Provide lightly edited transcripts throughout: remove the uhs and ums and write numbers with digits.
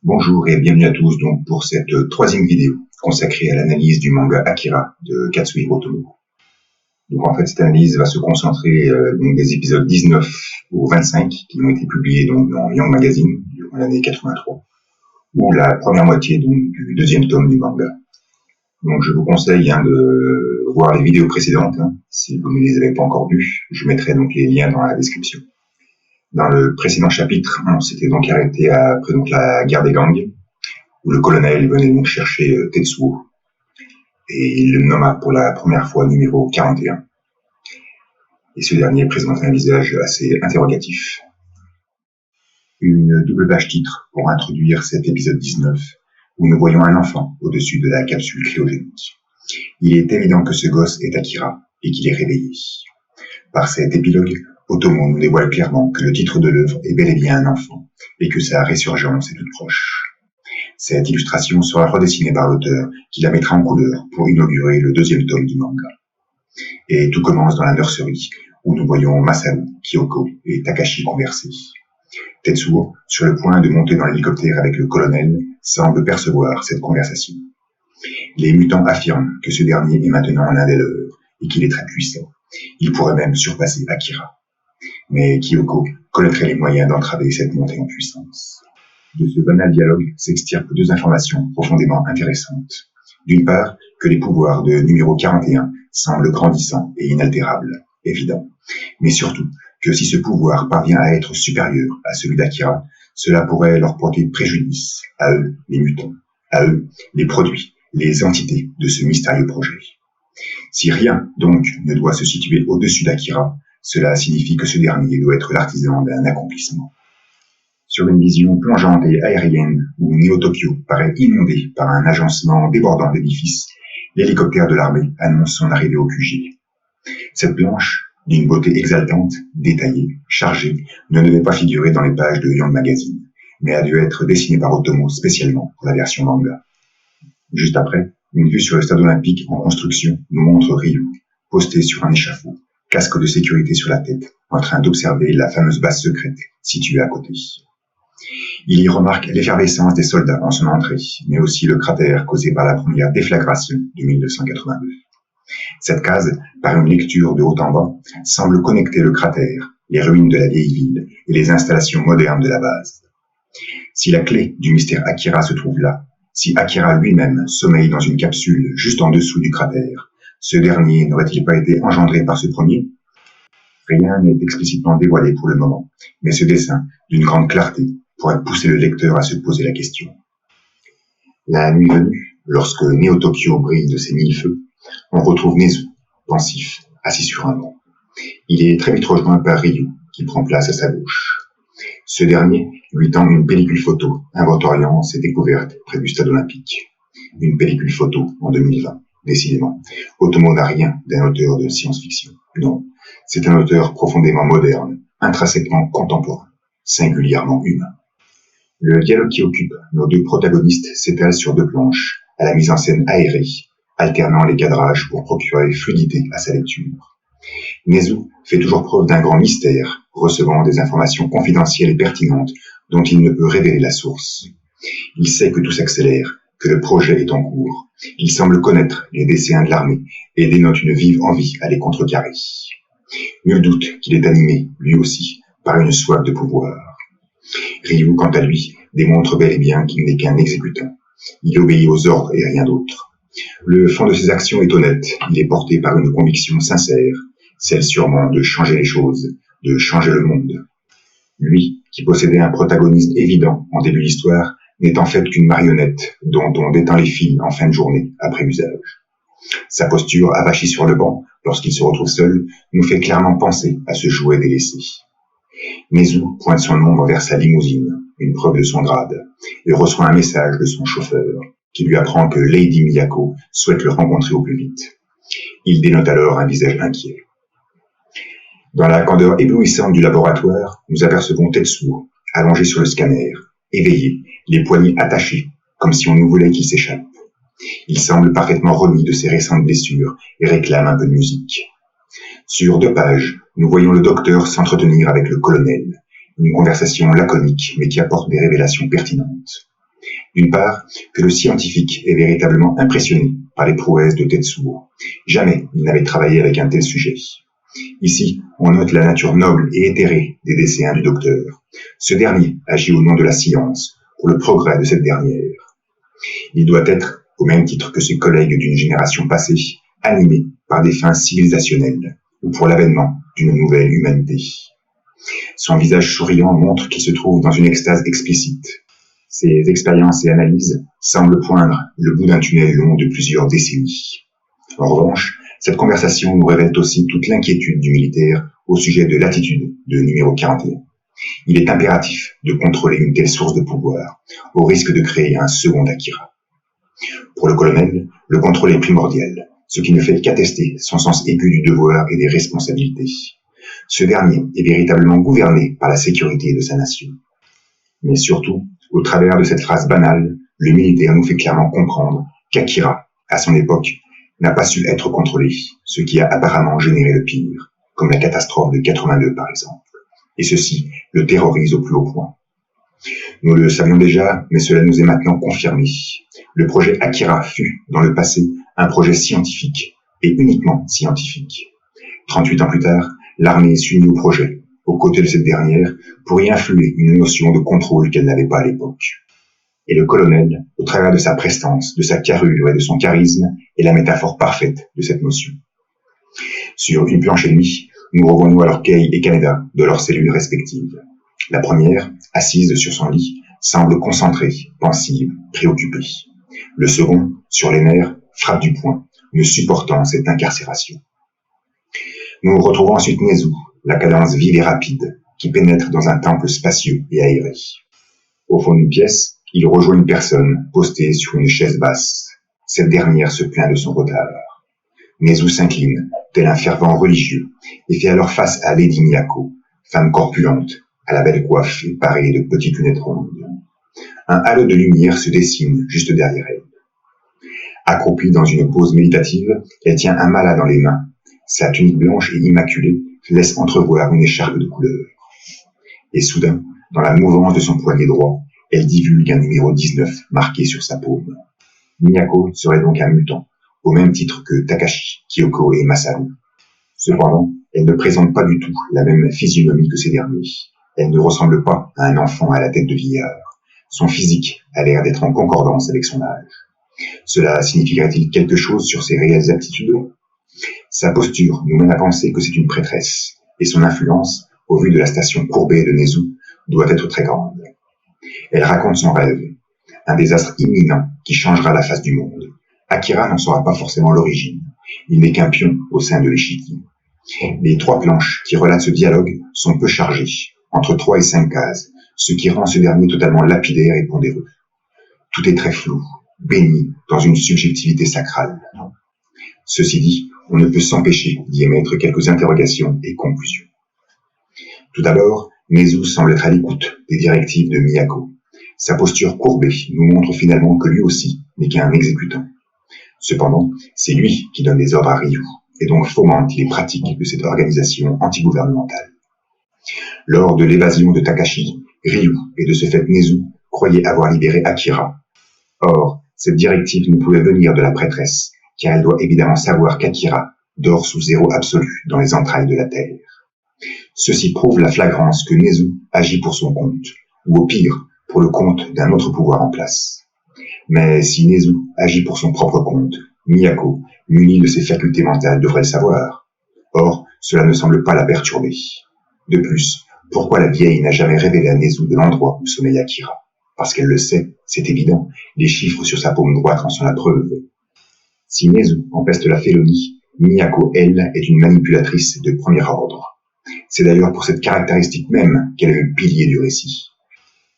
Bonjour et bienvenue à tous donc pour cette troisième vidéo consacrée à l'analyse du manga Akira de Katsuhiro Otomo. Donc en fait cette analyse va se concentrer donc des épisodes 19 au 25 qui ont été publiés donc dans Young Magazine durant l'année 83 ou la première moitié donc du deuxième tome du manga. Donc je vous conseille de voir les vidéos précédentes si vous ne les avez pas encore vues. Je mettrai donc les liens dans la description. Dans le précédent chapitre, on s'était donc arrêté après donc la guerre des gangs, où le colonel venait donc chercher Tetsuo, et il le nomma pour la première fois numéro 41. Et ce dernier présente un visage assez interrogatif. Une double page titre pour introduire cet épisode 19, où nous voyons un enfant au-dessus de la capsule cryogénique. Il est évident que ce gosse est Akira, et qu'il est réveillé. Par cet épilogue, Otomo nous dévoile clairement que le titre de l'œuvre est bel et bien un enfant, et que sa résurgence est toute proche. Cette illustration sera redessinée par l'auteur, qui la mettra en couleur pour inaugurer le deuxième tome du manga. Et tout commence dans la nurserie, où nous voyons Masaru, Kyoko et Takashi converser. Tetsuo, sur le point de monter dans l'hélicoptère avec le colonel, semble percevoir cette conversation. Les mutants affirment que ce dernier est maintenant l'un des leurs, et qu'il est très puissant. Il pourrait même surpasser Akira. Mais Kyoko connaîtrait les moyens d'entraver cette montée en puissance. De ce banal dialogue s'extirpent deux informations profondément intéressantes. D'une part, que les pouvoirs de numéro 41 semblent grandissants et inaltérables, évident. Mais surtout, que si ce pouvoir parvient à être supérieur à celui d'Akira, cela pourrait leur porter préjudice, à eux, les mutants, à eux, les produits, les entités de ce mystérieux projet. Si rien, donc, ne doit se situer au-dessus d'Akira, cela signifie que ce dernier doit être l'artisan d'un accomplissement. Sur une vision plongeante et aérienne, où Neo-Tokyo paraît inondé par un agencement débordant d'édifices, l'hélicoptère de l'armée annonce son arrivée au QG. Cette planche, d'une beauté exaltante, détaillée, chargée, ne devait pas figurer dans les pages de Young Magazine, mais a dû être dessinée par Otomo spécialement pour la version manga. Juste après, une vue sur le stade olympique en construction nous montre Ryu, posté sur un échafaud, casque de sécurité sur la tête, en train d'observer la fameuse base secrète située à côté. Il y remarque l'effervescence des soldats en son entrée, mais aussi le cratère causé par la première déflagration de 1982. Cette case, par une lecture de haut en bas, semble connecter le cratère, les ruines de la vieille ville et les installations modernes de la base. Si la clé du mystère Akira se trouve là, si Akira lui-même sommeille dans une capsule juste en dessous du cratère, ce dernier n'aurait-il pas été engendré par ce premier? Rien n'est explicitement dévoilé pour le moment, mais ce dessin, d'une grande clarté, pourrait pousser le lecteur à se poser la question. La nuit venue, lorsque Neo-Tokyo brille de ses mille feux, on retrouve Nezu, pensif, assis sur un banc. Il est très vite rejoint par Ryu, qui prend place à sa gauche. Ce dernier lui tend une pellicule photo, inventoriant ses découvertes près du stade olympique. Une pellicule photo en 2020, décidément. Otomo n'a rien d'un auteur de science-fiction. Non, c'est un auteur profondément moderne, intrinsèquement contemporain, singulièrement humain. Le dialogue qui occupe nos deux protagonistes s'étale sur deux planches, à la mise en scène aérée, alternant les cadrages pour procurer fluidité à sa lecture. Nezu fait toujours preuve d'un grand mystère, recevant des informations confidentielles et pertinentes dont il ne peut révéler la source. Il sait que tout s'accélère, que le projet est en cours. Il semble connaître les desseins de l'armée et dénote une vive envie à les contrecarrer. Nul doute qu'il est animé, lui aussi, par une soif de pouvoir. Ryu, quant à lui, démontre bel et bien qu'il n'est qu'un exécutant. Il obéit aux ordres et rien d'autre. Le fond de ses actions est honnête, il est porté par une conviction sincère, celle sûrement de changer les choses, de changer le monde. Lui, qui possédait un protagonisme évident en début d'histoire, n'est en fait qu'une marionnette dont on détend les fils en fin de journée, après usage. Sa posture, avachie sur le banc, lorsqu'il se retrouve seul, nous fait clairement penser à ce jouet délaissé. Nezu pointe son ombre vers sa limousine, une preuve de son grade, et reçoit un message de son chauffeur, qui lui apprend que Lady Miyako souhaite le rencontrer au plus vite. Il dénote alors un visage inquiet. Dans la candeur éblouissante du laboratoire, nous apercevons Tetsuo, allongé sur le scanner, éveillé, les poignets attachés, comme si on nous voulait qu'il s'échappe. Il semble parfaitement remis de ses récentes blessures et réclame un peu de musique. Sur 2 pages, nous voyons le docteur s'entretenir avec le colonel, une conversation laconique mais qui apporte des révélations pertinentes. D'une part, que le scientifique est véritablement impressionné par les prouesses de Tetsuo. Jamais il n'avait travaillé avec un tel sujet. Ici, on note la nature noble et éthérée des desseins du docteur. Ce dernier agit au nom de la science, pour le progrès de cette dernière. Il doit être, au même titre que ses collègues d'une génération passée, animé par des fins civilisationnelles, ou pour l'avènement d'une nouvelle humanité. Son visage souriant montre qu'il se trouve dans une extase explicite. Ses expériences et analyses semblent poindre le bout d'un tunnel long de plusieurs décennies. En revanche, cette conversation nous révèle aussi toute l'inquiétude du militaire au sujet de l'attitude de numéro 41. Il est impératif de contrôler une telle source de pouvoir, au risque de créer un second Akira. Pour le colonel, le contrôle est primordial, ce qui ne fait qu'attester son sens aigu du devoir et des responsabilités. Ce dernier est véritablement gouverné par la sécurité de sa nation. Mais surtout, au travers de cette phrase banale, le militaire nous fait clairement comprendre qu'Akira, à son époque, n'a pas su être contrôlé, ce qui a apparemment généré le pire, comme la catastrophe de 82 par exemple. Et ceci le terrorise au plus haut point. Nous le savions déjà, mais cela nous est maintenant confirmé. Le projet Akira fut, dans le passé, un projet scientifique, et uniquement scientifique. 38 ans plus tard, l'armée s'unit au projet, aux côtés de cette dernière, pour y influer une notion de contrôle qu'elle n'avait pas à l'époque. Et le colonel, au travers de sa prestance, de sa carrure et de son charisme, est la métaphore parfaite de cette notion. Sur une planche ennemie, nous revoyons alors Kei et Kaneda de leurs cellules respectives. La première, assise sur son lit, semble concentrée, pensive, préoccupée. Le second, sur les nerfs, frappe du poing, ne supportant cette incarcération. Nous retrouvons ensuite Nezu, la cadence vive et rapide, qui pénètre dans un temple spacieux et aéré. Au fond d'une pièce, il rejoint une personne postée sur une chaise basse. Cette dernière se plaint de son retard. Nezu s'incline, tel un fervent religieux, et fait alors face à Lady Miyako, femme corpulente, à la belle coiffe et parée de petites lunettes rondes. Un halo de lumière se dessine juste derrière elle. Accroupie dans une pose méditative, elle tient un mala dans les mains. Sa tunique blanche et immaculée laisse entrevoir une écharpe de couleur. Et soudain, dans la mouvance de son poignet droit, elle divulgue un numéro 19 marqué sur sa paume. Miyako serait donc un mutant, au même titre que Takashi, Kyoko et Masaru. Cependant, elle ne présente pas du tout la même physionomie que ces derniers. Elle ne ressemble pas à un enfant à la tête de vieillard. Son physique a l'air d'être en concordance avec son âge. Cela signifierait-il quelque chose sur ses réelles aptitudes ? Sa posture nous mène à penser que c'est une prêtresse, et son influence, au vu de la station courbée de Nezu, doit être très grande. Elle raconte son rêve, un désastre imminent qui changera la face du monde. Akira n'en saura pas forcément l'origine. Il n'est qu'un pion au sein de l'échiquier. Les 3 planches qui relatent ce dialogue sont peu chargées, entre 3 et 5 cases, ce qui rend ce dernier totalement lapidaire et pondéreux. Tout est très flou, baigné dans une subjectivité sacrale. Ceci dit, on ne peut s'empêcher d'y émettre quelques interrogations et conclusions. Tout d'abord, Nezu semble être à l'écoute des directives de Miyako. Sa posture courbée nous montre finalement que lui aussi n'est qu'un exécutant. Cependant, c'est lui qui donne des ordres à Ryu, et donc fomente les pratiques de cette organisation antigouvernementale. Lors de l'évasion de Takashi, Ryu, et de ce fait Nezu, croyaient avoir libéré Akira. Or, cette directive ne pouvait venir de la prêtresse, car elle doit évidemment savoir qu'Akira dort sous zéro absolu dans les entrailles de la Terre. Ceci prouve la flagrance que Nezu agit pour son compte, ou au pire, pour le compte d'un autre pouvoir en place. Mais si Nezu agit pour son propre compte, Miyako, munie de ses facultés mentales, devrait le savoir. Or, cela ne semble pas la perturber. De plus, pourquoi la vieille n'a jamais révélé à Nezu de l'endroit où sommeille Akira ? Parce qu'elle le sait, c'est évident, les chiffres sur sa paume droite en sont la preuve. Si Nezu empeste la félonie, Miyako, elle, est une manipulatrice de premier ordre. C'est d'ailleurs pour cette caractéristique même qu'elle est le pilier du récit.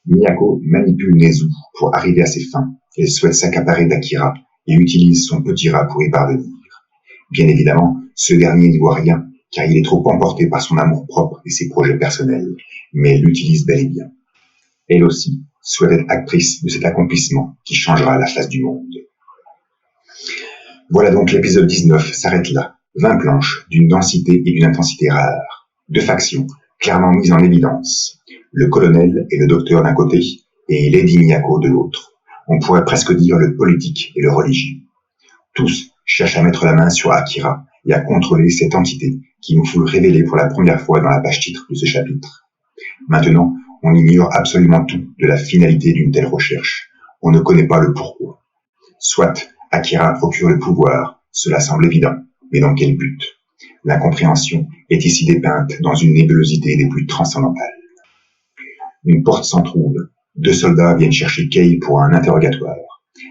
Miyako manipule Nezu pour arriver à ses fins. Elle souhaite s'accaparer d'Akira et utilise son petit rat pour y parvenir. Bien évidemment, ce dernier n'y voit rien, car il est trop emporté par son amour-propre et ses projets personnels, mais elle l'utilise bel et bien. Elle aussi souhaite être actrice de cet accomplissement qui changera la face du monde. Voilà donc l'épisode 19 s'arrête là. 20 planches d'une densité et d'une intensité rares. 2 factions clairement mises en évidence. Le colonel et le docteur d'un côté et Lady Miyako de l'autre. On pourrait presque dire le politique et le religieux. Tous cherchent à mettre la main sur Akira et à contrôler cette entité qui nous faut révéler pour la première fois dans la page titre de ce chapitre. Maintenant, on ignore absolument tout de la finalité d'une telle recherche. On ne connaît pas le pourquoi. Soit Akira procure le pouvoir, cela semble évident, mais dans quel but? L'incompréhension est ici dépeinte dans une nébulosité des plus transcendantales. Une porte s'entrouvre. 2 soldats viennent chercher Kei pour un interrogatoire.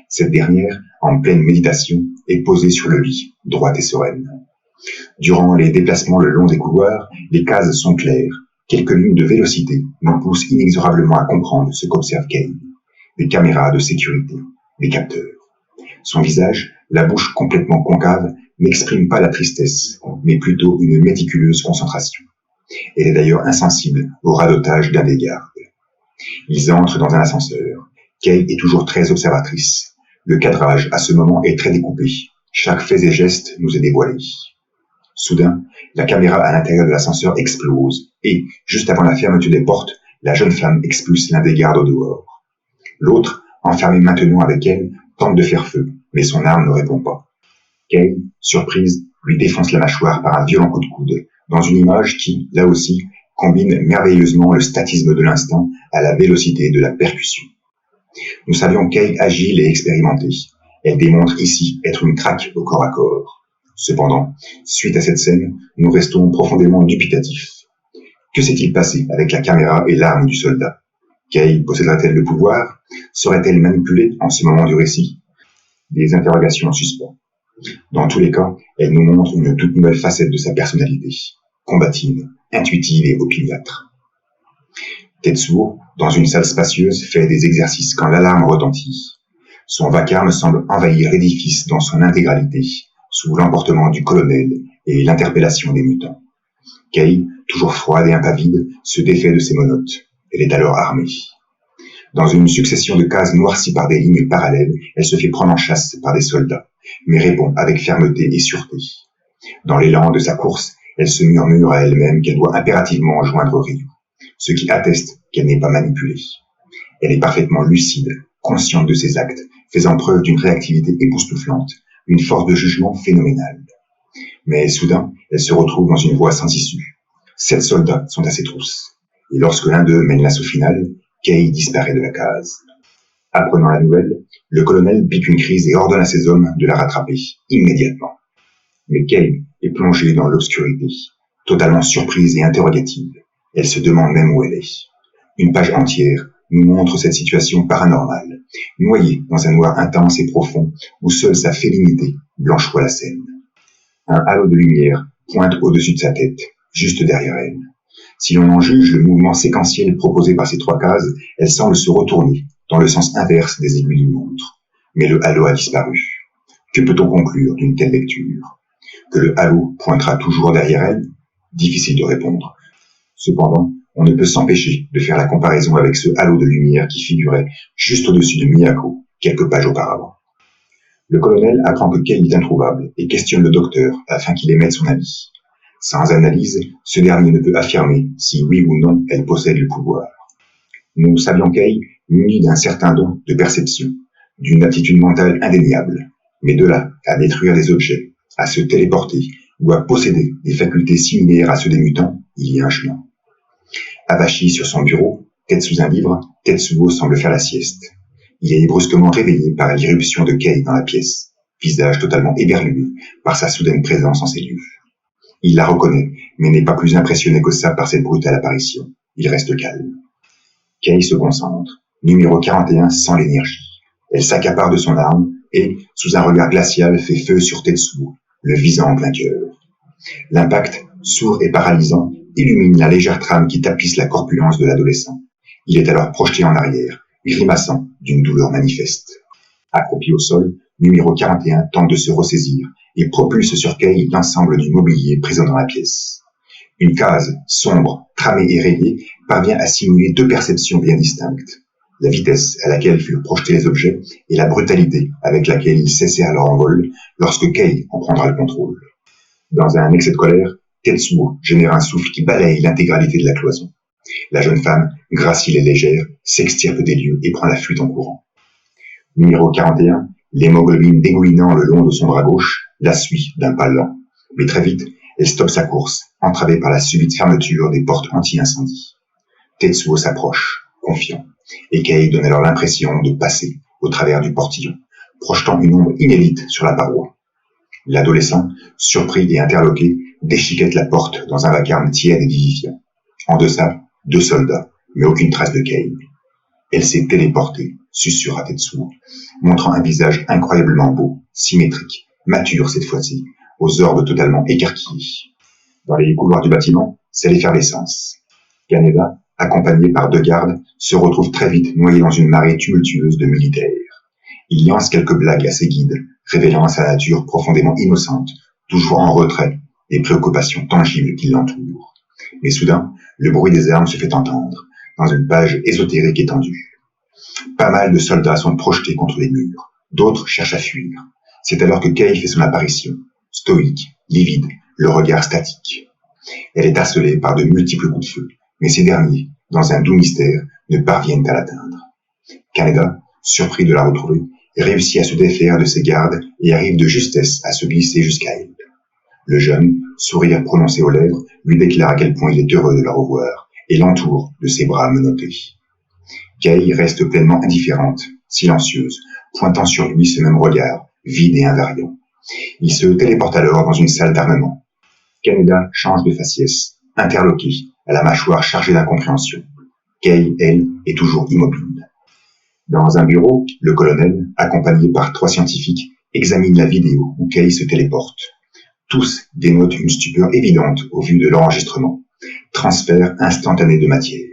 Cette dernière, en pleine méditation, est posée sur le lit, droite et sereine. Durant les déplacements le long des couloirs, les cases sont claires. Quelques lignes de vélocité nous poussent inexorablement à comprendre ce qu'observe Kei. Des caméras de sécurité, des capteurs. Son visage, la bouche complètement concave, n'exprime pas la tristesse, mais plutôt une méticuleuse concentration. Elle est d'ailleurs insensible au radotage d'un des gardes. Ils entrent dans un ascenseur. Kei est toujours très observatrice. Le cadrage, à ce moment, est très découpé. Chaque fait et geste nous est dévoilé. Soudain, la caméra à l'intérieur de l'ascenseur explose et, juste avant la fermeture des portes, la jeune femme expulse l'un des gardes au dehors. L'autre, enfermé maintenant avec elle, tente de faire feu, mais son arme ne répond pas. Kei, surprise, lui défonce la mâchoire par un violent coup de coude, dans une image qui, là aussi, combine merveilleusement le statisme de l'instant à la vélocité de la percussion. Nous savions Kei agile et expérimentée. Elle démontre ici être une craque au corps à corps. Cependant, suite à cette scène, nous restons profondément dubitatifs. Que s'est-il passé avec la caméra et l'arme du soldat? Kei posséderait-elle le pouvoir? Serait-elle manipulée en ce moment du récit? Des interrogations en suspens. Dans tous les cas, elle nous montre une toute nouvelle facette de sa personnalité, combative, intuitive et opiniâtre. Tetsuo, dans une salle spacieuse, fait des exercices quand l'alarme retentit. Son vacarme semble envahir l'édifice dans son intégralité, sous l'emportement du colonel et l'interpellation des mutants. Kei, toujours froide et impavide, se défait de ses monotes. Elle est alors armée. Dans une succession de cases noircies par des lignes parallèles, elle se fait prendre en chasse par des soldats, mais répond avec fermeté et sûreté. Dans l'élan de sa course, elle se murmure à elle-même qu'elle doit impérativement joindre Ryu, ce qui atteste qu'elle n'est pas manipulée. Elle est parfaitement lucide, consciente de ses actes, faisant preuve d'une réactivité époustouflante, une force de jugement phénoménale. Mais soudain, elle se retrouve dans une voie sans issue. 7 soldats sont à ses trousses, et lorsque l'un d'eux mène l'assaut final, Kei disparaît de la case. Apprenant la nouvelle, le colonel pique une crise et ordonne à ses hommes de la rattraper, immédiatement. Mais Kei est plongée dans l'obscurité, totalement surprise et interrogative. Elle se demande même où elle est. Une page entière nous montre cette situation paranormale, noyée dans un noir intense et profond où seule sa félinité blanchit la scène. Un halo de lumière pointe au-dessus de sa tête, juste derrière elle. Si l'on en juge le mouvement séquentiel proposé par ces 3 cases, elle semble se retourner dans le sens inverse des aiguilles d'une montre. Mais le halo a disparu. Que peut-on conclure d'une telle lecture? Que le halo pointera toujours derrière elle? Difficile de répondre. Cependant, on ne peut s'empêcher de faire la comparaison avec ce halo de lumière qui figurait juste au-dessus de Miyako, quelques pages auparavant. Le colonel apprend que Kei est introuvable et questionne le docteur afin qu'il émette son avis. Sans analyse, ce dernier ne peut affirmer si oui ou non elle possède le pouvoir. Nous savions Kei munie d'un certain don de perception, d'une aptitude mentale indéniable, mais de là à détruire des objets, à se téléporter ou à posséder des facultés similaires à ceux des mutants, il y a un chemin. Avachi sur son bureau, tête sous un livre, Tetsuo semble faire la sieste. Il est brusquement réveillé par l'irruption de Kei dans la pièce, visage totalement éberlué par sa soudaine présence en ses lieux. Il la reconnaît, mais n'est pas plus impressionné que ça par cette brutale apparition. Il reste calme. Kei se concentre. Numéro 41 sent l'énergie. Elle s'accapare de son arme et, sous un regard glacial, fait feu sur Tetsuo, le visant en plein cœur. L'impact, sourd et paralysant, illumine la légère trame qui tapisse la corpulence de l'adolescent. Il est alors projeté en arrière, grimaçant d'une douleur manifeste. Accroupi au sol, numéro 41 tente de se ressaisir et propulse sur Kei l'ensemble du mobilier présent dans la pièce. Une case, sombre, tramée et rayée, parvient à simuler 2 perceptions bien distinctes. La vitesse à laquelle furent projetés les objets et la brutalité avec laquelle ils cessèrent leur envol lorsque Kei en prendra le contrôle. Dans un excès de colère, Tetsuo génère un souffle qui balaye l'intégralité de la cloison. La jeune femme, gracile et légère, s'extirpe des lieux et prend la fuite en courant. Numéro 41, l'hémoglobine dégoulinant le long de son bras gauche la suit d'un pas lent. Mais très vite, elle stoppe sa course, entravée par la subite fermeture des portes anti-incendie. Tetsuo s'approche, confiant, et Kei donne alors l'impression de passer au travers du portillon, projetant une ombre inédite sur la paroi. L'adolescent, surpris et interloqué, déchiquette la porte dans un vacarme tiède et vivifiant. En deçà, 2 soldats, mais aucune trace de Kei. Elle s'est téléportée, susurra Tetsuo, montrant un visage incroyablement beau, symétrique, mature cette fois-ci, aux orbes totalement écarquillés. Dans les couloirs du bâtiment, c'est l'effervescence. Kaneda, accompagné par 2 gardes, se retrouve très vite noyé dans une marée tumultueuse de militaires. Il lance quelques blagues à ses guides, révélant sa nature profondément innocente, toujours en retrait, des préoccupations tangibles qui l'entourent. Mais soudain, le bruit des armes se fait entendre, dans une page ésotérique étendue. Pas mal de soldats sont projetés contre les murs, d'autres cherchent à fuir. C'est alors que Kei fait son apparition, stoïque, livide, le regard statique. Elle est harcelée par de multiples coups de feu, mais ces derniers, dans un doux mystère, ne parviennent à l'atteindre. Kaneda, surpris de la retrouver, réussit à se défaire de ses gardes et arrive de justesse à se glisser jusqu'à elle. Le jeune, sourire prononcé aux lèvres, lui déclare à quel point il est heureux de la revoir et l'entoure de ses bras menottés. Kei reste pleinement indifférente, silencieuse, pointant sur lui ce même regard, vide et invariant. Il se téléporte alors dans une salle d'armement. Kaneda change de faciès, interloqué, à la mâchoire chargée d'incompréhension. Kei, elle, est toujours immobile. Dans un bureau, le colonel, accompagné par 3 scientifiques, examine la vidéo où Kei se téléporte. Tous dénotent une stupeur évidente au vu de l'enregistrement. Transfert instantané de matière.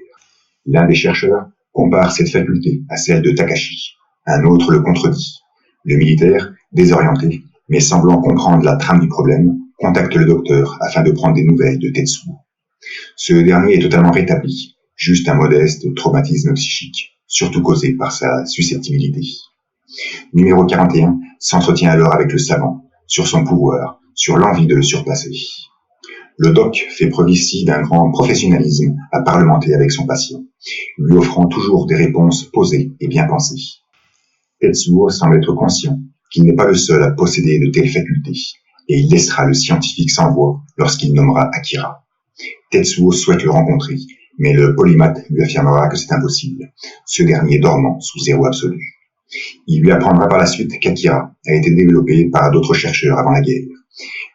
L'un des chercheurs compare cette faculté à celle de Takashi. Un autre le contredit. Le militaire, désorienté, mais semblant comprendre la trame du problème, contacte le docteur afin de prendre des nouvelles de Tetsuo. Ce dernier est totalement rétabli, juste un modeste traumatisme psychique, surtout causé par sa susceptibilité. Numéro 41 s'entretient alors avec le savant, sur son pouvoir, sur l'envie de le surpasser. Le doc fait preuve ici d'un grand professionnalisme à parlementer avec son patient, lui offrant toujours des réponses posées et bien pensées. Tetsuo semble être conscient qu'il n'est pas le seul à posséder de telles facultés, et il laissera le scientifique sans voix lorsqu'il nommera Akira. Tetsuo souhaite le rencontrer, mais le polymathe lui affirmera que c'est impossible, ce dernier dormant sous zéro absolu. Il lui apprendra par la suite qu'Akira a été développé par d'autres chercheurs avant la guerre.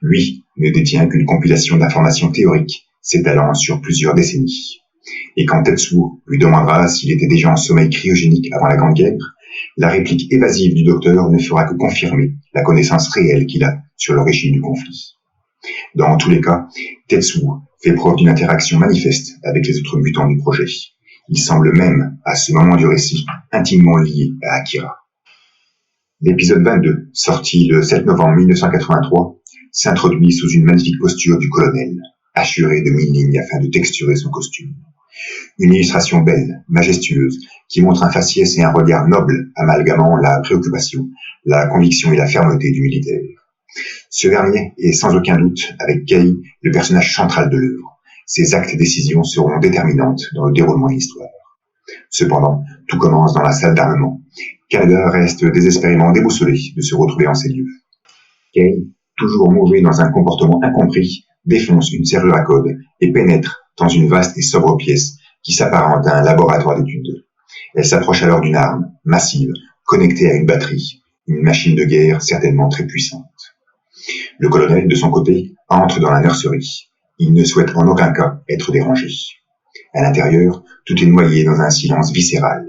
Lui ne détient qu'une compilation d'informations théoriques s'étalant sur plusieurs décennies. Et quand Tetsuo lui demandera s'il était déjà en sommeil cryogénique avant la Grande Guerre, la réplique évasive du docteur ne fera que confirmer la connaissance réelle qu'il a sur l'origine du conflit. Dans tous les cas, Tetsuo fait preuve d'une interaction manifeste avec les autres mutants du projet. Il semble même, à ce moment du récit, intimement lié à Akira. L'épisode 22, sorti le 7 novembre 1983, s'introduit sous une magnifique posture du colonel, hachuré de 1000 lignes afin de texturer son costume. Une illustration belle, majestueuse, qui montre un faciès et un regard noble amalgamant la préoccupation, la conviction et la fermeté du militaire. Ce dernier est sans aucun doute, avec Kei, le personnage central de l'œuvre. Ses actes et décisions seront déterminantes dans le déroulement de l'histoire. Cependant, tout commence dans la salle d'armement. Kaneda reste désespérément déboussolé de se retrouver en ces lieux. Kei, toujours mauvais dans un comportement incompris, défonce une serrure à code et pénètre dans une vaste et sobre pièce qui s'apparente à un laboratoire d'études. Elle s'approche alors d'une arme, massive, connectée à une batterie, une machine de guerre certainement très puissante. Le colonel, de son côté, entre dans la nurserie. Il ne souhaite en aucun cas être dérangé. À l'intérieur, tout est noyé dans un silence viscéral.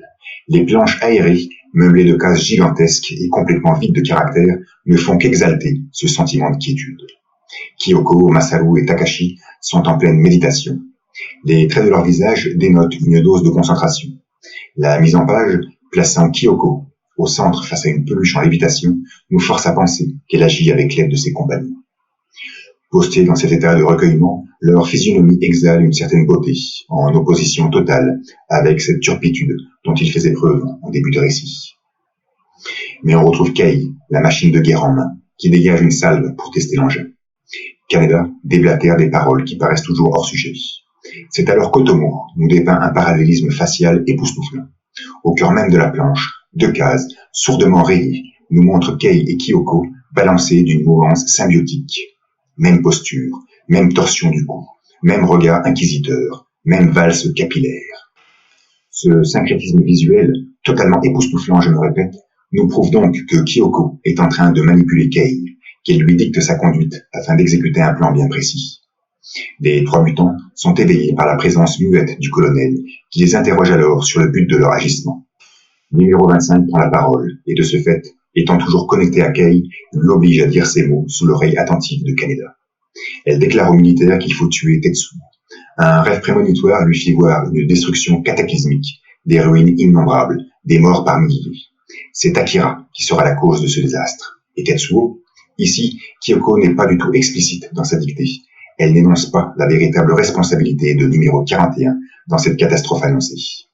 Les planches aérées, meublées de cases gigantesques et complètement vides de caractère, ne font qu'exalter ce sentiment de quiétude. Kyoko, Masaru et Takashi sont en pleine méditation. Les traits de leur visage dénotent une dose de concentration. La mise en page, plaçant Kyoko au centre face à une peluche en lévitation, nous force à penser qu'elle agit avec l'aide de ses compagnons. Postés dans cet état de recueillement, leur physionomie exhale une certaine beauté, en opposition totale avec cette turpitude dont ils faisaient preuve en début de récit. Mais on retrouve Kei, la machine de guerre en main, qui dégage une salve pour tester l'engin. Kaneda déblatère des paroles qui paraissent toujours hors sujet. C'est alors qu'Otomo nous dépeint un parallélisme facial époustouflant. Au cœur même de la planche, Deux cases, sourdement rayées, nous montrent Kei et Kyoko balancés d'une mouvance symbiotique. Même posture, même torsion du cou, même regard inquisiteur, même valse capillaire. Ce syncrétisme visuel, totalement époustouflant, je me répète, nous prouve donc que Kyoko est en train de manipuler Kei, qu'elle lui dicte sa conduite afin d'exécuter un plan bien précis. Les trois mutants sont éveillés par la présence muette du colonel, qui les interroge alors sur le but de leur agissement. Numéro 25 prend la parole, et de ce fait, étant toujours connecté à Kei, lui oblige à dire ces mots sous l'oreille attentive de Kaneda. Elle déclare aux militaires qu'il faut tuer Tetsuo. Un rêve prémonitoire lui fit voir une destruction cataclysmique, des ruines innombrables, des morts par milliers. C'est Akira qui sera la cause de ce désastre. Et Tetsuo? Ici, Kyoko n'est pas du tout explicite dans sa dictée. Elle n'énonce pas la véritable responsabilité de numéro 41 dans cette catastrophe annoncée.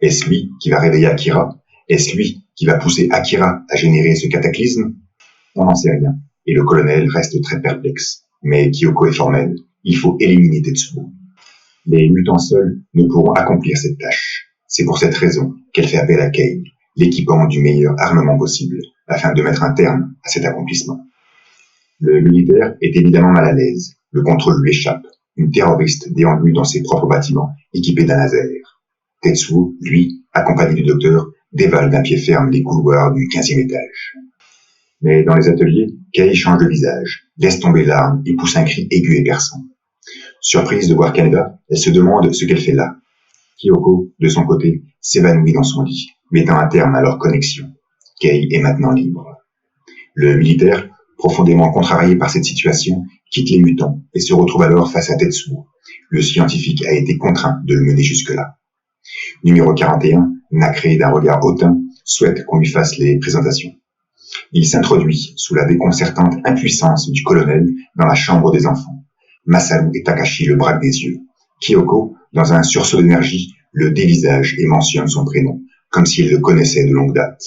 Est-ce lui qui va réveiller Akira? Est-ce lui qui va pousser Akira à générer ce cataclysme? On n'en sait rien, et le colonel reste très perplexe. Mais Kyoko est formelle, il faut éliminer Tetsuo. Les mutants seuls ne pourront accomplir cette tâche. C'est pour cette raison qu'elle fait appel à Kei, l'équipant du meilleur armement possible, afin de mettre un terme à cet accomplissement. Le militaire est évidemment mal à l'aise, le contrôle lui échappe, une terroriste déambule dans ses propres bâtiments, équipée d'un laser. Tetsuo, lui, accompagné du docteur, dévale d'un pied ferme les couloirs du 15e étage. Mais dans les ateliers, Kei change de visage, laisse tomber l'arme et pousse un cri aigu et perçant. Surprise de voir Kaneda, elle se demande ce qu'elle fait là. Kyoko, de son côté, s'évanouit dans son lit, mettant un terme à leur connexion. Kei est maintenant libre. Le militaire, profondément contrarié par cette situation, quitte les mutants et se retrouve alors face à Tetsuo. Le scientifique a été contraint de le mener jusque-là. Numéro 41, nacré d'un regard hautain, souhaite qu'on lui fasse les présentations. Il s'introduit sous la déconcertante impuissance du colonel dans la chambre des enfants. Masaru et Takashi le braquent des yeux. Kyoko, dans un sursaut d'énergie, le dévisage et mentionne son prénom, comme s'il le connaissait de longue date.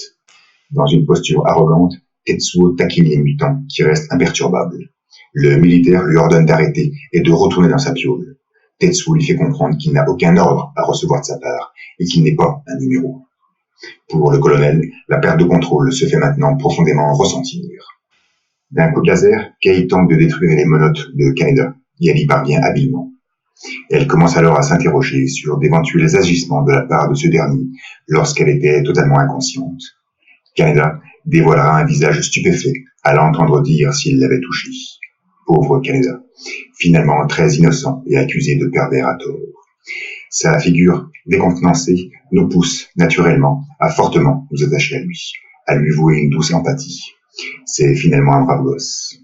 Dans une posture arrogante, Tetsuo taquine les mutants, qui restent imperturbables. Le militaire lui ordonne d'arrêter et de retourner dans sa piole. Tetsuo lui fait comprendre qu'il n'a aucun ordre à recevoir de sa part et qu'il n'est pas un numéro. Pour le colonel, la perte de contrôle se fait maintenant profondément ressentir. D'un coup de laser, Kei tente de détruire les menottes de Kaneda, et elle y parvient habilement. Elle commence alors à s'interroger sur d'éventuels agissements de la part de ce dernier lorsqu'elle était totalement inconsciente. Kaneda dévoilera un visage stupéfait à l'entendre dire s'il l'avait touché. Pauvre Kaneda, finalement très innocent et accusé de pervers à tort. Sa figure décontenancée nous pousse naturellement à fortement nous attacher à lui vouer une douce empathie. C'est finalement un brave gosse.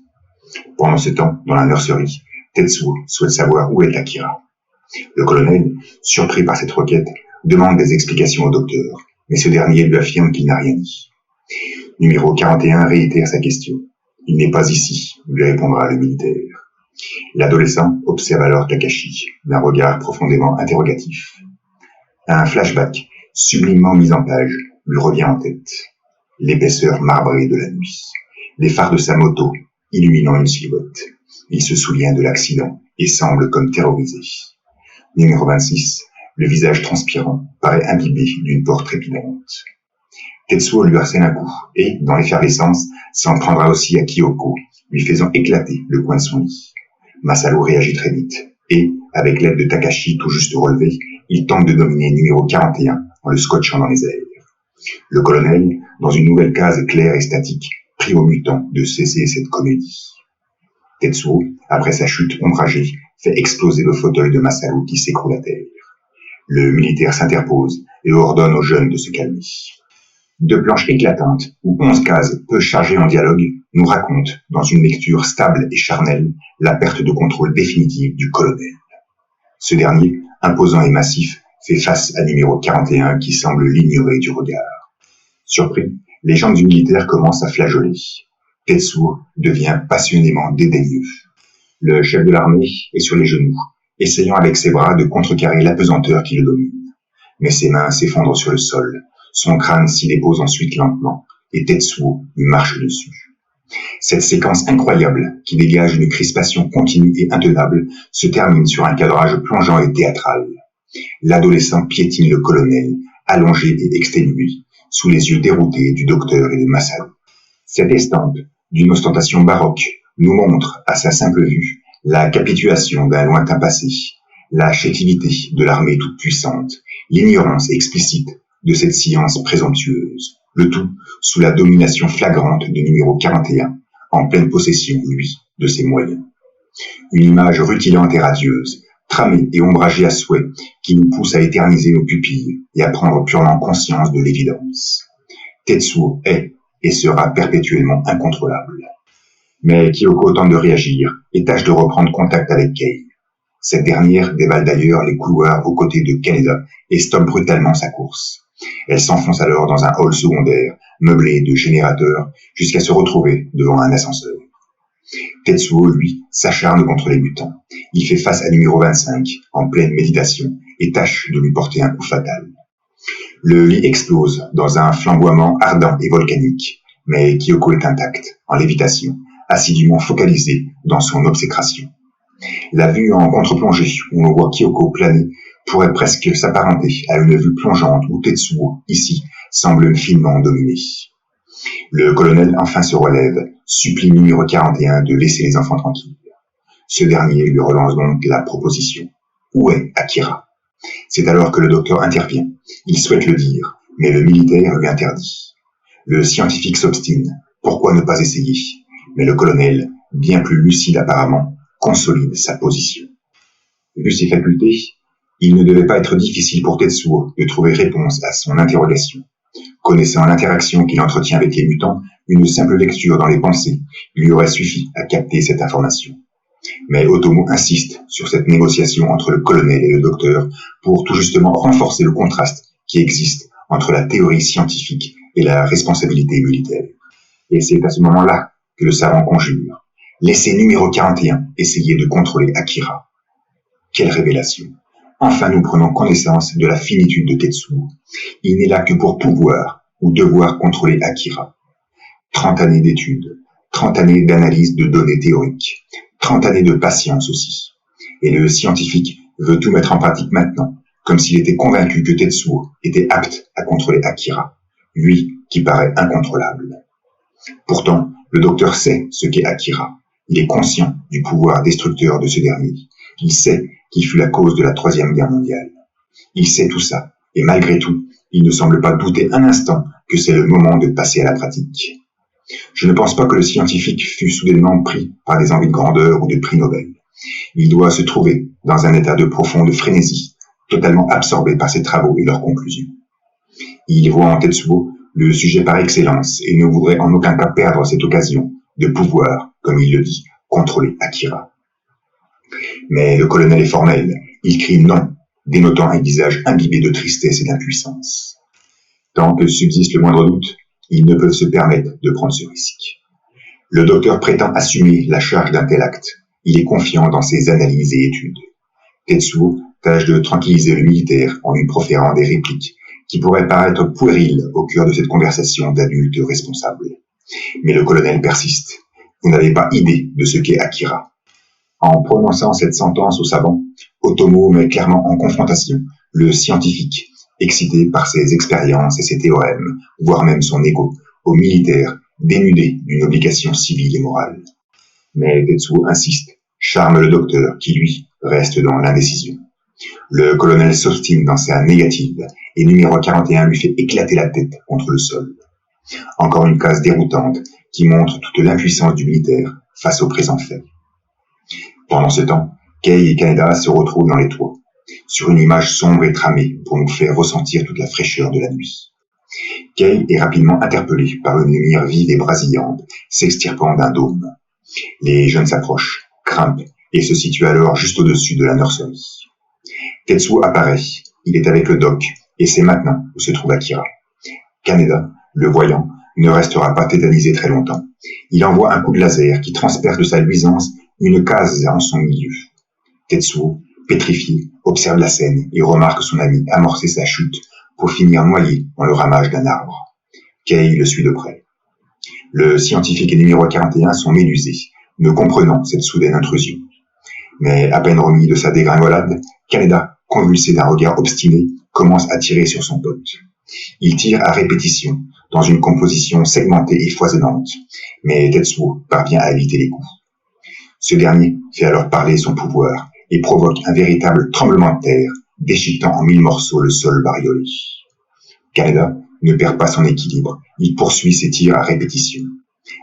Pendant ce temps, dans la nurserie, Tetsuo souhaite savoir où est Akira. Le colonel, surpris par cette requête, demande des explications au docteur, mais ce dernier lui affirme qu'il n'a rien dit. Numéro 41 réitère sa question. Il n'est pas ici, lui répondra le militaire. L'adolescent observe alors Takashi, d'un regard profondément interrogatif. Un flashback, sublimement mis en page, lui revient en tête. L'épaisseur marbrée de la nuit, les phares de sa moto illuminant une silhouette. Il se souvient de l'accident et semble comme terrorisé. Numéro 26, le visage transpirant, paraît imbibé d'une peur trépidante. Tetsuo lui harcèle un coup et, dans l'effervescence, s'en prendra aussi à Kyoko, lui faisant éclater le coin de son lit. Masaru réagit très vite et, avec l'aide de Takashi tout juste relevé, il tente de dominer numéro 41 en le scotchant dans les airs. Le colonel, dans une nouvelle case claire et statique, prie aux mutants de cesser cette comédie. Tetsuo, après sa chute ombragée, fait exploser le fauteuil de Masaru qui s'écroule à terre. Le militaire s'interpose et ordonne aux jeunes de se calmer. Deux planches éclatantes, où 11 cases peu chargées en dialogue, nous racontent, dans une lecture stable et charnelle, la perte de contrôle définitive du colonel. Ce dernier, imposant et massif, fait face à numéro 41 qui semble l'ignorer du regard. Surpris, les gens du militaire commencent à flageoler. Tetsuo devient passionnément dédaigneux. Le chef de l'armée est sur les genoux, essayant avec ses bras de contrecarrer l'apesanteur qui le domine. Mais ses mains s'effondrent sur le sol, son crâne s'y dépose ensuite lentement, et Tetsuo lui marche dessus. Cette séquence incroyable, qui dégage une crispation continue et intenable, se termine sur un cadrage plongeant et théâtral. L'adolescent piétine le colonel, allongé et exténué, sous les yeux déroutés du docteur et de Masaru. Cette estampe, d'une ostentation baroque, nous montre, à sa simple vue, la capitulation d'un lointain passé, la chétivité de l'armée toute-puissante, l'ignorance explicite de cette science présomptueuse, le tout sous la domination flagrante du numéro 41, en pleine possession, lui, de ses moyens. Une image rutilante et radieuse, tramée et ombragée à souhait, qui nous pousse à éterniser nos pupilles et à prendre purement conscience de l'évidence. Tetsuo est et sera perpétuellement incontrôlable. Mais Kyoko tente de réagir et tâche de reprendre contact avec Kei. Cette dernière dévale d'ailleurs les couloirs aux côtés de Kaneda et stoppe brutalement sa course. Elle s'enfonce alors dans un hall secondaire, meublé de générateurs, jusqu'à se retrouver devant un ascenseur. Tetsuo, lui, s'acharne contre les mutants. Il fait face à numéro 25, en pleine méditation, et tâche de lui porter un coup fatal. Le lit explose dans un flamboiement ardent et volcanique, mais Kyoko est intacte, en lévitation, assidûment focalisée dans son obsécration. La vue en contre-plongée, où l'on voit Kyoko planer, pourrait presque s'apparenter à une vue plongeante où Tetsuo, ici, semble finement dominé. Le colonel enfin se relève, supplie numéro 41 de laisser les enfants tranquilles. Ce dernier lui relance donc la proposition. Où est Akira? C'est alors que le docteur intervient. Il souhaite le dire, mais le militaire lui interdit. Le scientifique s'obstine. Pourquoi ne pas essayer? Mais le colonel, bien plus lucide apparemment, consolide sa position. Vu ses facultés, il ne devait pas être difficile pour Tetsuo de trouver réponse à son interrogation. Connaissant l'interaction qu'il entretient avec les mutants, une simple lecture dans les pensées lui aurait suffi à capter cette information. Mais Otomo insiste sur cette négociation entre le colonel et le docteur pour tout justement renforcer le contraste qui existe entre la théorie scientifique et la responsabilité militaire. Et c'est à ce moment-là que le savant conjure. Laissez numéro 41 essayer de contrôler Akira. Quelle révélation! Enfin nous prenons connaissance de la finitude de Tetsuo. Il n'est là que pour pouvoir ou devoir contrôler Akira. 30 années d'études, 30 années d'analyse de données théoriques, 30 années de patience aussi. Et le scientifique veut tout mettre en pratique maintenant, comme s'il était convaincu que Tetsuo était apte à contrôler Akira, lui qui paraît incontrôlable. Pourtant, le docteur sait ce qu'est Akira. Il est conscient du pouvoir destructeur de ce dernier. Il sait qu'il fut la cause de la Troisième Guerre mondiale. Il sait tout ça, et malgré tout, il ne semble pas douter un instant que c'est le moment de passer à la pratique. Je ne pense pas que le scientifique fût soudainement pris par des envies de grandeur ou de prix Nobel. Il doit se trouver dans un état de profonde frénésie, totalement absorbé par ses travaux et leurs conclusions. Il voit en Tetsuo le sujet par excellence et ne voudrait en aucun cas perdre cette occasion de pouvoir, comme il le dit, contrôler Akira. Mais le colonel est formel, il crie non, dénotant un visage imbibé de tristesse et d'impuissance. Tant que subsiste le moindre doute, ils ne peuvent se permettre de prendre ce risque. Le docteur prétend assumer la charge d'un tel acte. Il est confiant dans ses analyses et études. Tetsuo tâche de tranquilliser le militaire en lui proférant des répliques qui pourraient paraître puériles au cœur de cette conversation d'adultes responsables. Mais le colonel persiste. Vous n'avez pas idée de ce qu'est Akira. En prononçant cette sentence au savant, Otomo met clairement en confrontation le scientifique, excité par ses expériences et ses théorèmes, voire même son ego, au militaire, dénudé d'une obligation civile et morale. Mais Tetsuo insiste, charme le docteur qui, lui, reste dans l'indécision. Le colonel s'obstine dans sa négative et numéro 41 lui fait éclater la tête contre le sol. Encore une case déroutante qui montre toute l'impuissance du militaire face au présent fait. Pendant ce temps, Kei et Kaneda se retrouvent dans les toits, sur une image sombre et tramée pour nous faire ressentir toute la fraîcheur de la nuit. Kei est rapidement interpellé par une lumière vive et brasillante s'extirpant d'un dôme. Les jeunes s'approchent, grimpent et se situent alors juste au-dessus de la nurserie. Tetsuo apparaît, il est avec le doc et c'est maintenant où se trouve Akira. Kaneda, le voyant, ne restera pas tétanisé très longtemps. Il envoie un coup de laser qui transperce de sa luisance une case en son milieu. Tetsuo, pétrifié, observe la scène et remarque son ami amorcer sa chute pour finir noyé dans le ramage d'un arbre. Kei le suit de près. Le scientifique et numéro 41 sont médusés, ne comprenant cette soudaine intrusion. Mais à peine remis de sa dégringolade, Kaneda, convulsé d'un regard obstiné, commence à tirer sur son pote. Il tire à répétition, dans une composition segmentée et foisonnante, mais Tetsuo parvient à éviter les coups. Ce dernier fait alors parler son pouvoir et provoque un véritable tremblement de terre, déchiquetant en 1000 morceaux le sol bariolé. Kaneda ne perd pas son équilibre, il poursuit ses tirs à répétition.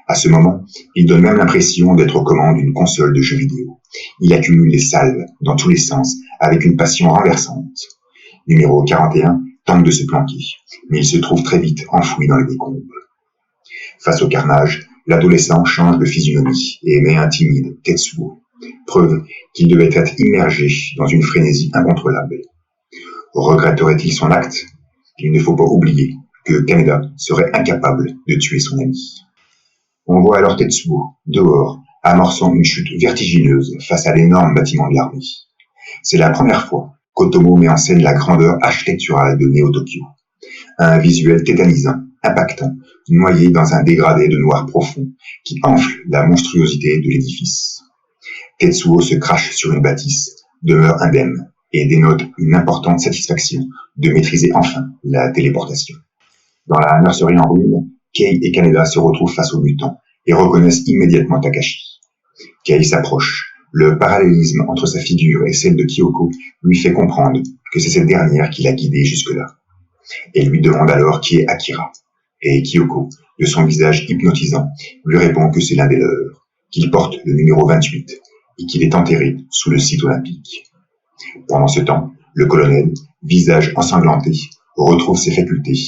À ce moment, il donne même l'impression d'être aux commandes d'une console de jeux vidéo. Il accumule les salves dans tous les sens, avec une passion renversante. Numéro 41 tente de se planquer, mais il se trouve très vite enfoui dans les décombres. Face au carnage, l'adolescent change de physionomie et met un timide Tetsuo, preuve qu'il devait être immergé dans une frénésie incontrôlable. Regretterait-il son acte? Il ne faut pas oublier que Kaneda serait incapable de tuer son ami. On voit alors Tetsuo, dehors, amorçant une chute vertigineuse face à l'énorme bâtiment de l'armée. C'est la première fois qu'Otomo met en scène la grandeur architecturale de Neo-Tokyo. Un visuel tétanisant, impactant, noyé dans un dégradé de noir profond qui enfle la monstruosité de l'édifice. Tetsuo se crache sur une bâtisse, demeure indemne et dénote une importante satisfaction de maîtriser enfin la téléportation. Dans la nurserie en ruine, Kei et Kaneda se retrouvent face aux mutants et reconnaissent immédiatement Takashi. Kei s'approche. Le parallélisme entre sa figure et celle de Kyoko lui fait comprendre que c'est cette dernière qui l'a guidé jusque-là. Elle lui demande alors qui est Akira. Et Kyoko, de son visage hypnotisant, lui répond que c'est l'un des leurs, qu'il porte le numéro 28 et qu'il est enterré sous le site olympique. Pendant ce temps, le colonel, visage ensanglanté, retrouve ses facultés,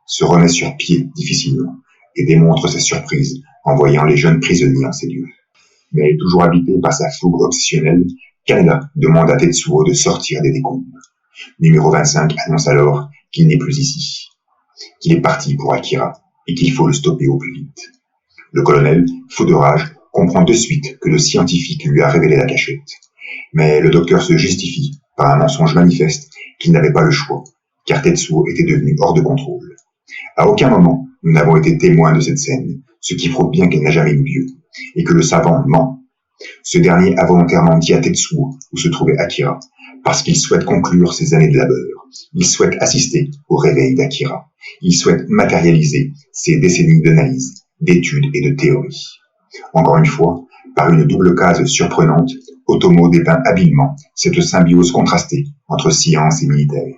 se remet sur pied difficilement et démontre sa surprise en voyant les jeunes prisonniers en ces lieux. Mais toujours habité par sa fougue obsessionnelle, Kaneda demande à Tetsuo de sortir des décombres. Numéro 25 annonce alors qu'il n'est plus ici, qu'il est parti pour Akira et qu'il faut le stopper au plus vite. Le colonel, fou de rage, comprend de suite que le scientifique lui a révélé la cachette. Mais le docteur se justifie par un mensonge manifeste qu'il n'avait pas le choix, car Tetsuo était devenu hors de contrôle. À aucun moment, nous n'avons été témoins de cette scène, ce qui prouve bien qu'elle n'a jamais eu lieu, et que le savant ment. Ce dernier a volontairement dit à Tetsuo où se trouvait Akira, parce qu'il souhaite conclure ses années de labeur. Il souhaite assister au réveil d'Akira. Il souhaite matérialiser ses décennies d'analyse, d'études et de théories. Encore une fois, par une double case surprenante, Otomo dépeint habilement cette symbiose contrastée entre science et militaire.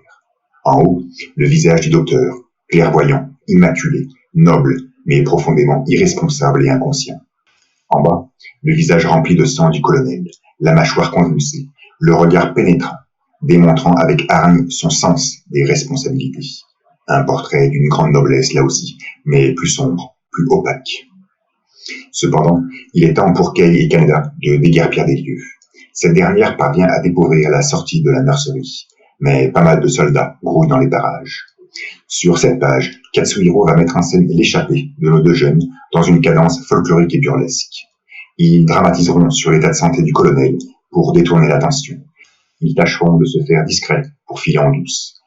En haut, le visage du docteur, clairvoyant, immaculé, noble, mais profondément irresponsable et inconscient. En bas, le visage rempli de sang du colonel, la mâchoire convulsée, le regard pénétrant, démontrant avec hargne son sens des responsabilités. Un portrait d'une grande noblesse là aussi, mais plus sombre, plus opaque. Cependant, il est temps pour Kei et Kaneda de déguerpir des lieux. Cette dernière parvient à découvrir la sortie de la nurserie, mais pas mal de soldats grouillent dans les barrages. Sur cette page, Katsuhiro va mettre en scène l'échappée de nos deux jeunes dans une cadence folklorique et burlesque. Ils dramatiseront sur l'état de santé du colonel pour détourner l'attention. Ils tâcheront de se faire discrets pour filer en douce.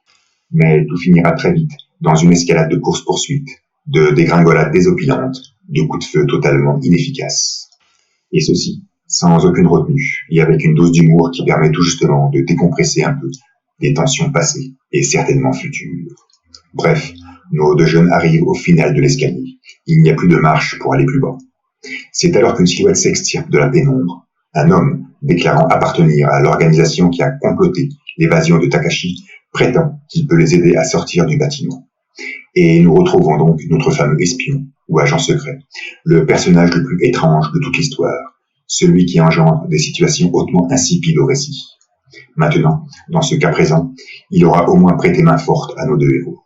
Mais tout finira très vite dans une escalade de course-poursuite, de dégringolades désopilantes, de coups de feu totalement inefficaces. Et ceci, sans aucune retenue, et avec une dose d'humour qui permet tout justement de décompresser un peu des tensions passées et certainement futures. Bref, nos deux jeunes arrivent au final de l'escalier. Il n'y a plus de marche pour aller plus bas. C'est alors qu'une silhouette s'extirpe de la pénombre. Un homme, déclarant appartenir à l'organisation qui a comploté l'évasion de Takashi, prétend qu'il peut les aider à sortir du bâtiment. Et nous retrouvons donc notre fameux espion, ou agent secret, le personnage le plus étrange de toute l'histoire, celui qui engendre des situations hautement insipides au récit. Maintenant, dans ce cas présent, il aura au moins prêté main forte à nos deux héros,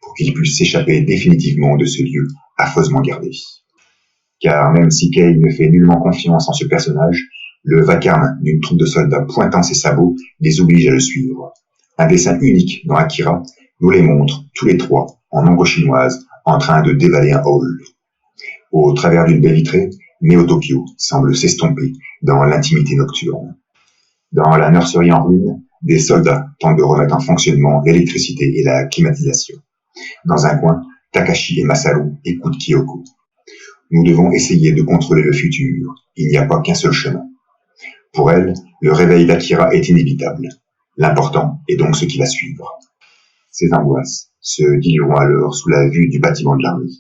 pour qu'ils puissent s'échapper définitivement de ce lieu affreusement gardé. Car même si Kei ne fait nullement confiance en ce personnage, le vacarme d'une troupe de soldats pointant ses sabots les oblige à le suivre. Un dessin unique dans Akira nous les montre, tous les trois, en ombre chinoise, en train de dévaler un hall. Au travers d'une baie vitrée, Neo-Tokyo semble s'estomper dans l'intimité nocturne. Dans la nurserie en ruine, des soldats tentent de remettre en fonctionnement l'électricité et la climatisation. Dans un coin, Takashi et Masaru écoutent Kyoko. Nous devons essayer de contrôler le futur. Il n'y a pas qu'un seul chemin. Pour elle, le réveil d'Akira est inévitable. L'important est donc ce qui va suivre. Ces angoisses se dilueront alors sous la vue du bâtiment de l'armée,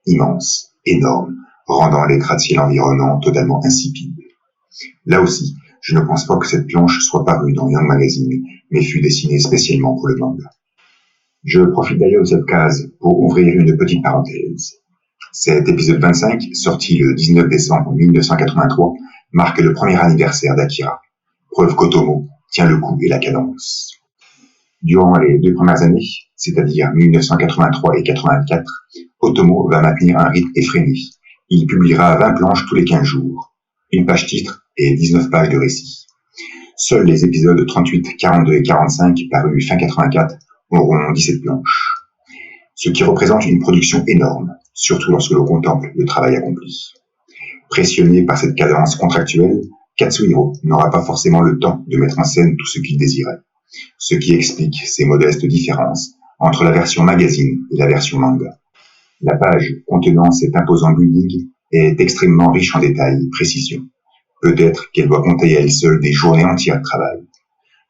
immense, énorme, rendant les gratte-ciel environnants totalement insipides. Là aussi, je ne pense pas que cette planche soit parue dans Young Magazine, mais fut dessinée spécialement pour le manga. Je profite d'ailleurs de cette case pour ouvrir une petite parenthèse. Cet épisode 25, sorti le 19 décembre 1983, marque le premier anniversaire d'Akira, preuve qu'Otomo tient le coup et la cadence. Durant les 2 premières années, c'est-à-dire 1983 et 84, Otomo va maintenir un rythme effréné. Il publiera 20 planches tous les 15 jours, une page titre et 19 pages de récit. Seuls les épisodes 38, 42 et 45, parus fin 84, auront 17 planches, ce qui représente une production énorme, surtout lorsque l'on contemple le travail accompli. Pressionné par cette cadence contractuelle, Katsuhiro n'aura pas forcément le temps de mettre en scène tout ce qu'il désirait, ce qui explique ces modestes différences entre la version magazine et la version manga. La page contenant cet imposant building est extrêmement riche en détails et précisions. Peut-être qu'elle doit compter à elle seule des journées entières de travail.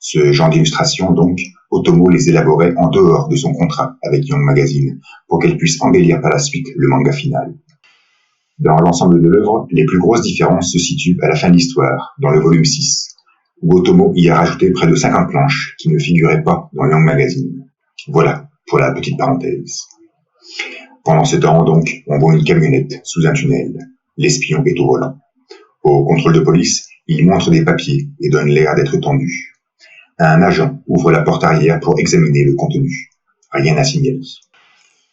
Ce genre d'illustrations, donc, Otomo les élaborait en dehors de son contrat avec Young Magazine pour qu'elle puisse embellir par la suite le manga final. Dans l'ensemble de l'œuvre, les plus grosses différences se situent à la fin de l'histoire, dans le volume 6, où Otomo y a rajouté près de 50 planches qui ne figuraient pas dans Young Magazine. Voilà pour la petite parenthèse. Pendant ce temps, donc, on voit une camionnette sous un tunnel. L'espion est au volant. Au contrôle de police, il montre des papiers et donne l'air d'être tendu. Un agent ouvre la porte arrière pour examiner le contenu. Rien à signaler.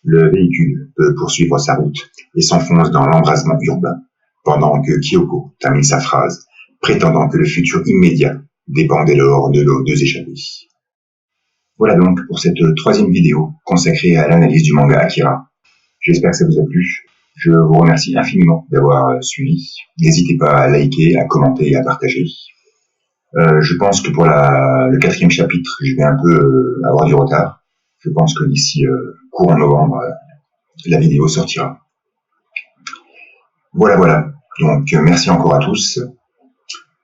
Le véhicule peut poursuivre sa route et s'enfonce dans l'embrasement urbain, pendant que Kyoko termine sa phrase, prétendant que le futur immédiat dépend dès lors de nos 2 échappés. Voilà donc pour cette 3e vidéo consacrée à l'analyse du manga Akira. J'espère que ça vous a plu. Je vous remercie infiniment d'avoir suivi. N'hésitez pas à liker, à commenter et à partager. Je pense que pour le 4e chapitre, je vais un peu avoir du retard. Je pense que d'ici courant novembre, la vidéo sortira. Voilà. Donc merci encore à tous.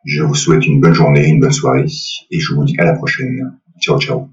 Je vous souhaite une bonne journée, une bonne soirée, et je vous dis à la prochaine. Ciao.